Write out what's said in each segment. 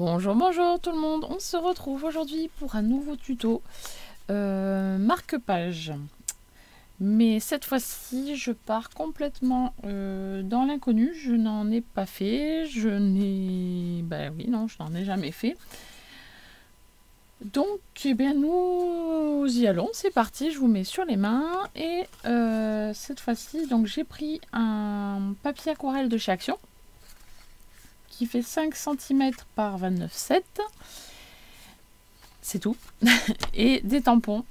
Bonjour, bonjour tout le monde, on se retrouve aujourd'hui pour un nouveau tuto marque-page. Mais cette fois-ci, je pars complètement dans l'inconnu, je n'en ai pas fait, je n'en ai jamais fait. Donc, eh bien, nous y allons, c'est parti, je vous mets sur les mains. Et cette fois-ci, donc j'ai pris un papier aquarelle de chez Action qui fait 5 cm par 29,7. C'est tout. Et des tampons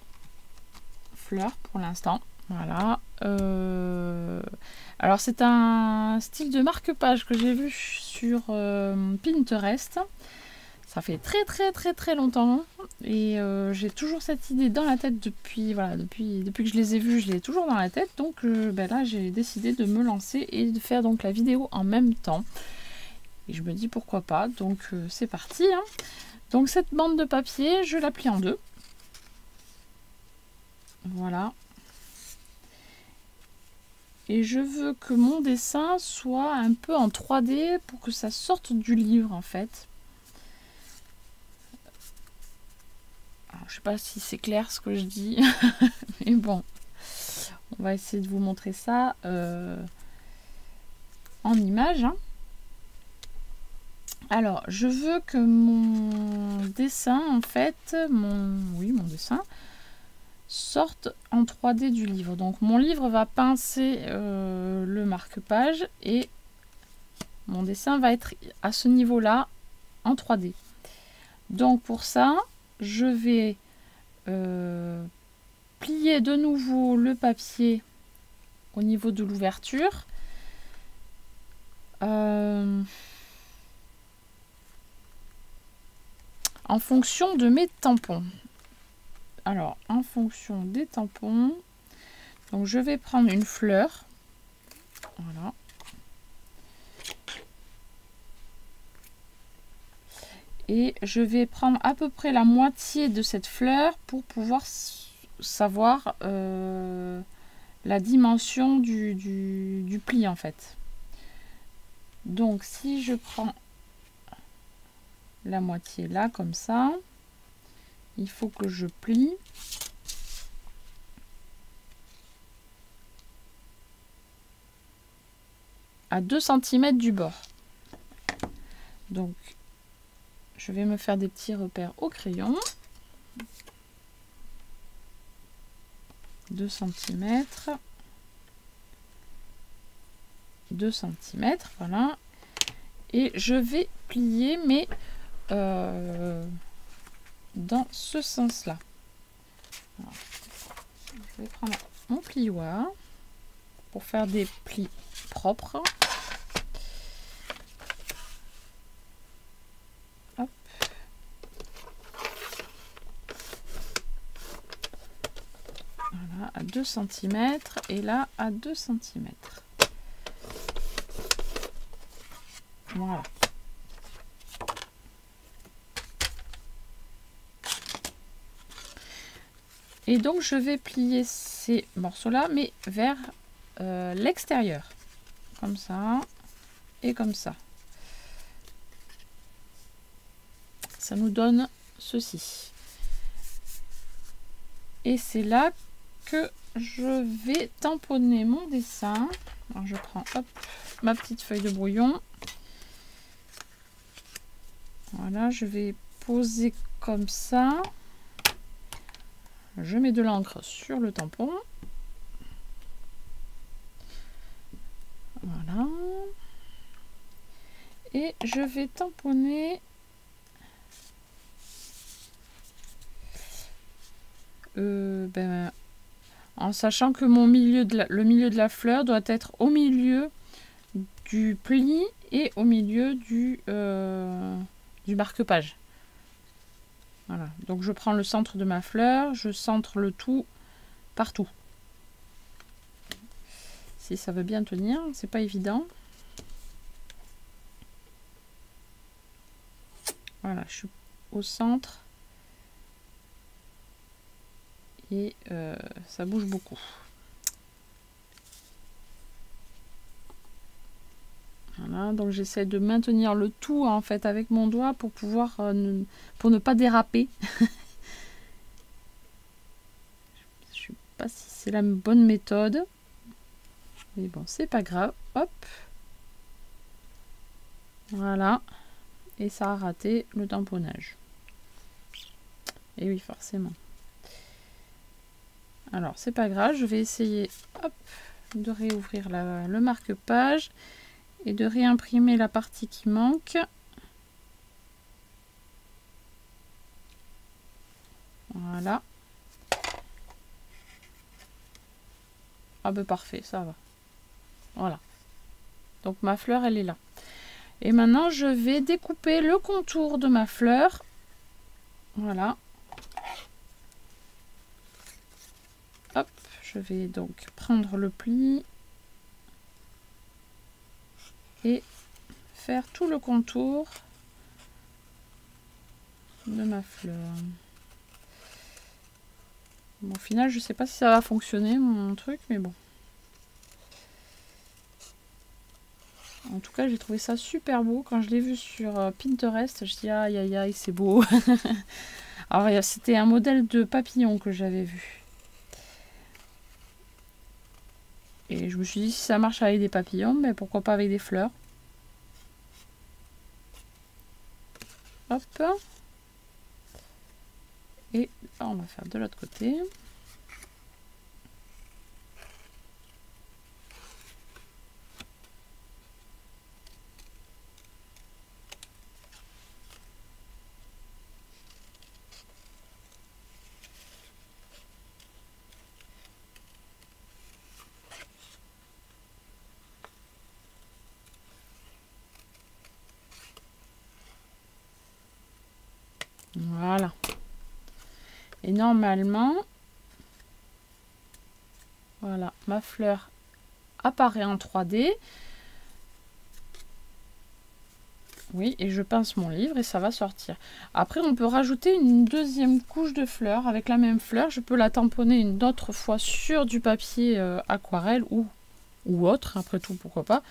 fleurs pour l'instant. Voilà. Alors c'est un style de marque-page que j'ai vu sur Pinterest. Ça fait très longtemps. Et j'ai toujours cette idée dans la tête depuis que je les ai vus, je l'ai toujours dans la tête. Donc là j'ai décidé de me lancer et de faire donc la vidéo en même temps. Et je me dis pourquoi pas. Donc c'est parti. Hein. Donc cette bande de papier, je la plie en deux. Voilà. Et je veux que mon dessin soit un peu en 3D pour que ça sorte du livre en fait. Alors, je sais pas si c'est clair ce que je dis, mais bon, on va essayer de vous montrer ça en image. Hein. Alors, je veux que mon dessin, en fait, mon dessin, sorte en 3D du livre. Donc, mon livre va pincer le marque-page et mon dessin va être à ce niveau-là en 3D. Donc, pour ça, je vais plier de nouveau le papier au niveau de l'ouverture. En fonction de mes tampons. Alors, en fonction des tampons, donc je vais prendre une fleur. Voilà. Et je vais prendre à peu près la moitié de cette fleur pour pouvoir savoir la dimension du pli en fait. Donc, si je prends la moitié là, comme ça, il faut que je plie à 2 cm du bord. Donc, je vais me faire des petits repères au crayon. 2 cm. 2 cm, voilà. Et je vais plier, mais dans ce sens-là. Je vais prendre mon plioir pour faire des plis propres. Hop. Voilà, à 2 cm et là à 2 cm. Voilà. Et donc je vais plier ces morceaux-là, mais vers l'extérieur. Comme ça et comme ça. Ça nous donne ceci. Et c'est là que je vais tamponner mon dessin. Alors je prends hop, ma petite feuille de brouillon. Voilà, je vais poser comme ça. Je mets de l'encre sur le tampon. Voilà. Et je vais tamponner en sachant que le milieu de la fleur doit être au milieu du pli et au milieu du marque-page. Voilà, donc je prends le centre de ma fleur, je centre le tout partout. Si ça veut bien tenir, c'est pas évident. Voilà, je suis au centre et ça bouge beaucoup. Voilà, donc j'essaie de maintenir le tout en fait avec mon doigt pour pouvoir pour ne pas déraper. Je sais pas si c'est la bonne méthode, mais bon, c'est pas grave. Hop, voilà, et ça a raté le tamponnage. Et oui, forcément. Alors c'est pas grave, je vais essayer, hop, de réouvrir le marque-page et de réimprimer la partie qui manque. Voilà. Ah ben parfait, ça va. Voilà. Donc ma fleur, elle est là. Et maintenant, je vais découper le contour de ma fleur. Voilà. Hop, je vais donc prendre le pli et faire tout le contour de ma fleur. Bon, au final, je sais pas si ça va fonctionner mon truc, mais bon. En tout cas, j'ai trouvé ça super beau. Quand je l'ai vu sur Pinterest, je dis aïe aïe aïe, c'est beau. Alors, c'était un modèle de papillon que j'avais vu. Et je me suis dit, si ça marche avec des papillons, mais pourquoi pas avec des fleurs. Hop. Et on va faire de l'autre côté. Voilà. Et normalement, voilà, ma fleur apparaît en 3D. Oui, et je pince mon livre et ça va sortir. Après, on peut rajouter une deuxième couche de fleurs avec la même fleur. Je peux la tamponner une autre fois sur du papier aquarelle ou autre, après tout, pourquoi pas.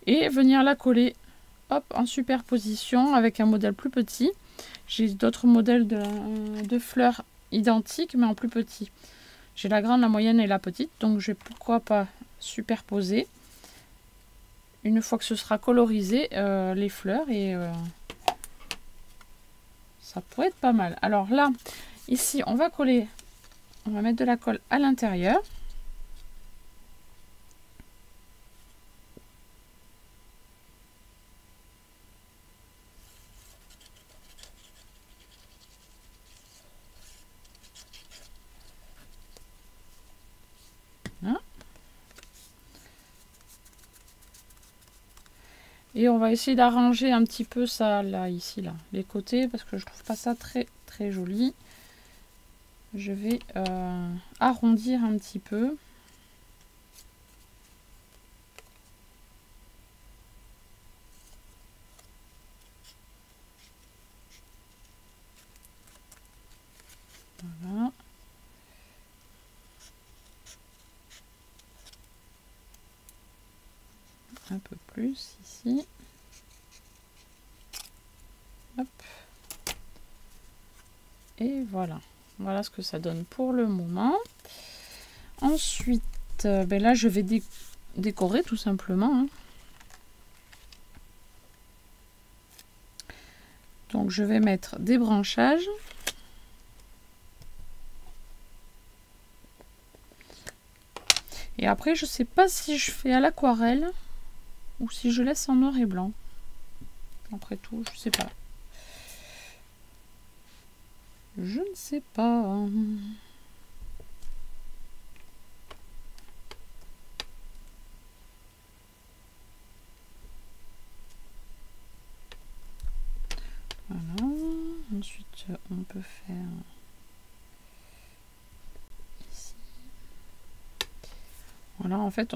Et venir la coller, hop, en superposition avec un modèle plus petit. J'ai d'autres modèles de fleurs identiques, mais en plus petit. J'ai la grande, la moyenne et la petite, donc je vais pourquoi pas superposer. Une fois que ce sera colorisé, les fleurs, et ça pourrait être pas mal. Alors là, ici, on va coller, on va mettre de la colle à l'intérieur. Voilà. Et on va essayer d'arranger un petit peu ça, là, ici, là, les côtés, parce que je trouve pas ça très, très joli. Je vais arrondir un petit peu. Voilà. Un peu plus ici. Hop. Et voilà. Voilà ce que ça donne pour le moment. Ensuite, ben là, je vais décorer tout simplement. Hein. Donc, je vais mettre des branchages. Et après, je sais pas si je fais à l'aquarelle ou si je laisse en noir et blanc. Après tout, je sais pas. Je ne sais pas. Voilà. Ensuite, on peut faire ici. Voilà, en fait,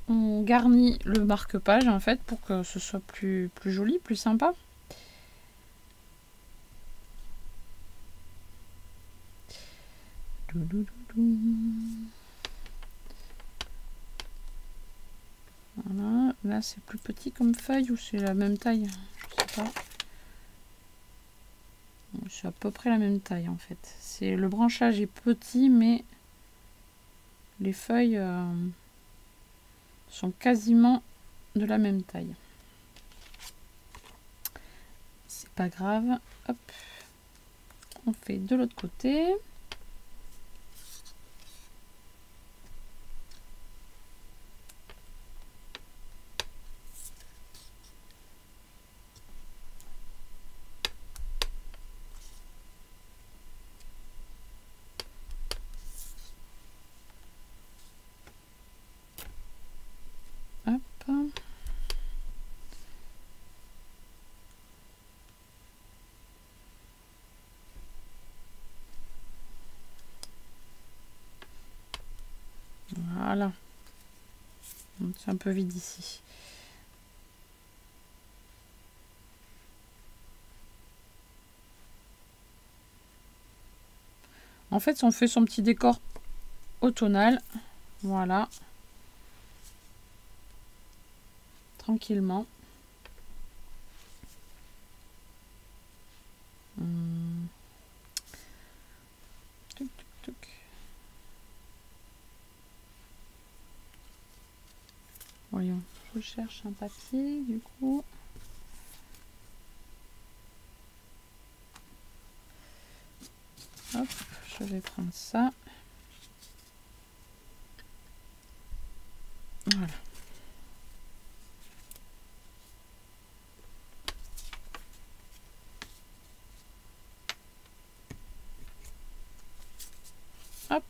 on garnit le marque-page en fait pour que ce soit plus joli, plus sympa. Voilà, Là, c'est plus petit comme feuille ou c'est la même taille? Je sais pas. C'est à peu près la même taille en fait. C'est le branchage est petit, mais les feuilles sont quasiment de la même taille. C'est pas grave. Hop. On fait de l'autre côté. Voilà. C'est un peu vide ici. En fait, on fait son petit décor automnal. Voilà. Tranquillement. Tuc, tuc, tuc. Voyons, je cherche un papier du coup. Hop, je vais prendre ça. Voilà. Hop.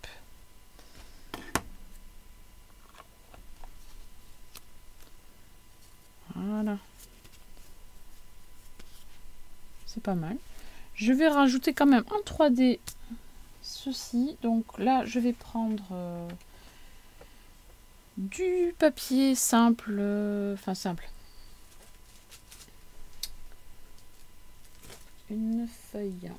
Voilà. C'est pas mal. Je vais rajouter quand même en 3D ceci. Donc là, je vais prendre du papier simple. Enfin, simple. Une feuille.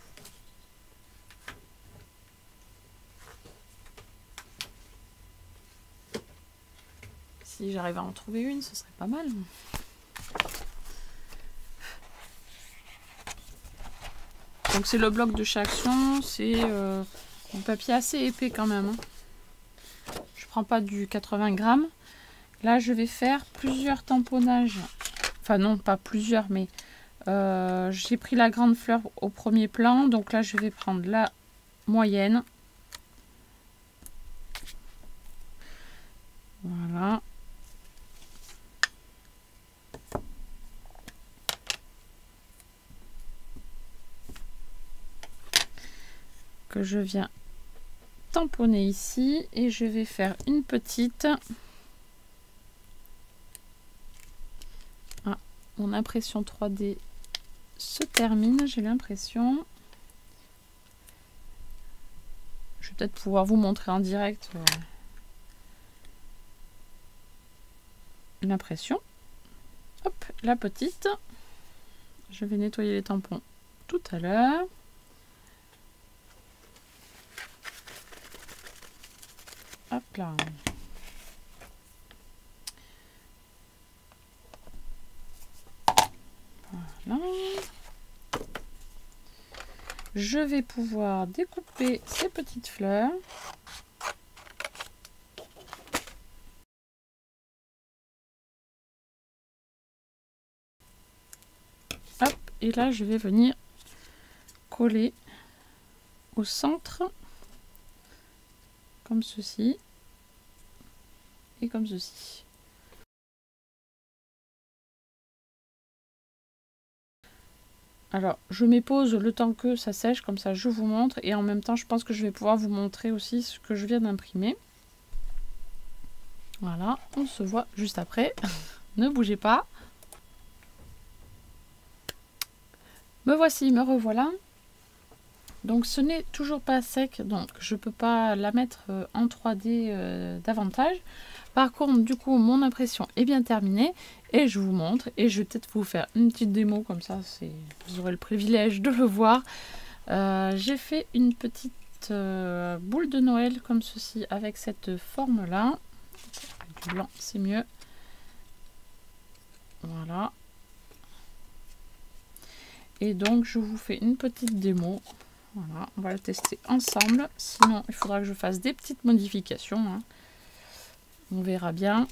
Si j'arrive à en trouver une, ce serait pas mal. Donc c'est le bloc de chez Action, c'est un papier assez épais quand même. Hein. Je prends pas du 80 grammes. Là je vais faire plusieurs tamponnages. Enfin non, pas plusieurs, mais j'ai pris la grande fleur au premier plan. Donc là je vais prendre la moyenne. Voilà. Que je viens tamponner ici et je vais faire une petite. Ah, mon impression 3D se termine, j'ai l'impression. Je vais peut-être pouvoir vous montrer en direct l'impression. Hop, la petite. Je vais nettoyer les tampons tout à l'heure. Hop là. Voilà. Je vais pouvoir découper ces petites fleurs. Hop, et là je vais venir coller au centre comme ceci et comme ceci. Alors je m'épose le temps que ça sèche, comme ça je vous montre, et en même temps je pense que je vais pouvoir vous montrer aussi ce que je viens d'imprimer. Voilà, on se voit juste après. Ne bougez pas. Me voici, me revoilà. Donc ce n'est toujours pas sec, donc je peux pas la mettre en 3D davantage. Par contre, du coup, mon impression est bien terminée et je vous montre. Et je vais peut-être vous faire une petite démo comme ça, vous aurez le privilège de le voir. J'ai fait une petite boule de Noël comme ceci avec cette forme-là. Du blanc, c'est mieux. Voilà. Et donc, je vous fais une petite démo. Voilà, on va la tester ensemble. Sinon, il faudra que je fasse des petites modifications, hein. On verra bien.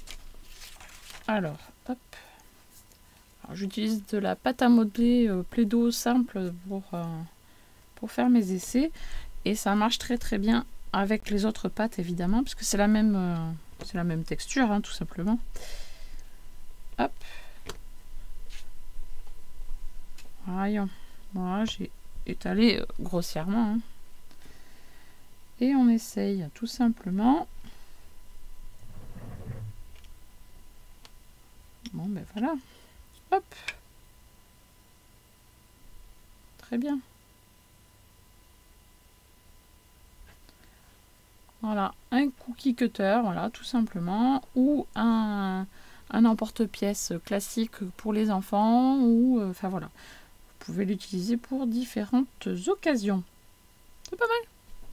Alors, hop. J'utilise de la pâte à modeler Play-Doh simple pour faire mes essais. Et ça marche très très bien avec les autres pâtes, évidemment, parce que c'est la même texture, hein, tout simplement. Hop. Voyons. Voilà, j'ai étalé grossièrement. Hein. Et on essaye tout simplement. Bon, ben voilà. Hop. Très bien. Voilà, un cookie cutter, voilà, tout simplement, ou un emporte-pièce classique pour les enfants, ou enfin voilà, vous pouvez l'utiliser pour différentes occasions. C'est pas mal.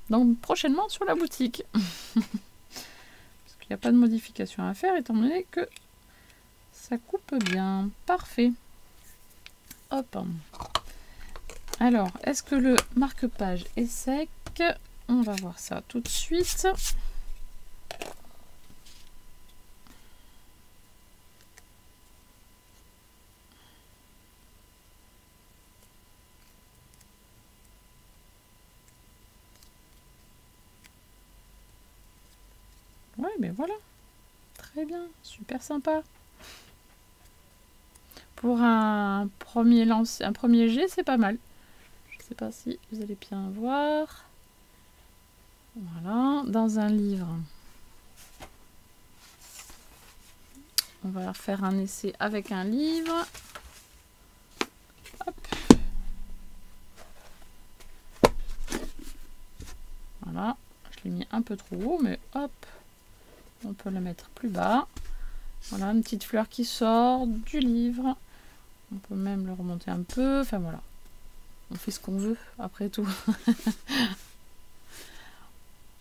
Donc prochainement sur la boutique. Parce qu'il n'y a pas de modification à faire, étant donné que ça coupe bien. Parfait. Hop. Alors, est-ce que le marque-page est sec? On va voir ça tout de suite. Ouais, mais voilà. Très bien, super sympa. Pour un premier jet, c'est pas mal. Je sais pas si vous allez bien voir. Voilà, dans un livre. On va faire un essai avec un livre. Hop. Voilà, je l'ai mis un peu trop haut, mais hop, on peut le mettre plus bas. Voilà, une petite fleur qui sort du livre. On peut même le remonter un peu. Enfin voilà, on fait ce qu'on veut après tout.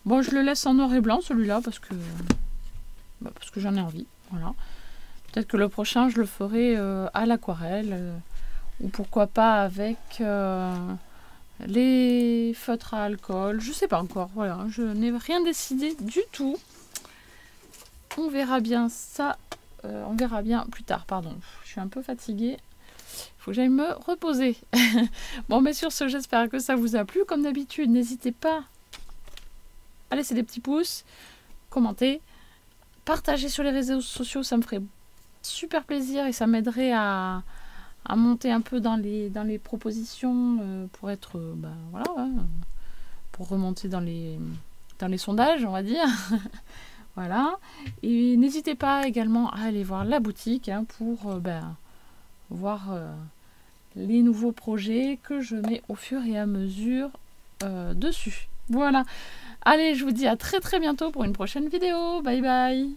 Bon, je le laisse en noir et blanc celui-là parce que j'en ai envie. Voilà. Peut-être que le prochain, je le ferai à l'aquarelle ou pourquoi pas avec les feutres à alcool. Je sais pas encore. Voilà, je n'ai rien décidé du tout. On verra bien ça. On verra bien plus tard. Pardon, je suis un peu fatiguée. Il faut que j'aille me reposer. Bon, mais sur ce, j'espère que ça vous a plu. Comme d'habitude, n'hésitez pas à laisser des petits pouces, commenter, partager sur les réseaux sociaux. Ça me ferait super plaisir et ça m'aiderait à monter un peu dans les propositions pour être voilà, pour remonter dans les sondages, on va dire. Voilà, et n'hésitez pas également à aller voir la boutique pour voir les nouveaux projets que je mets au fur et à mesure dessus. Voilà, allez, je vous dis à très très bientôt pour une prochaine vidéo. Bye bye.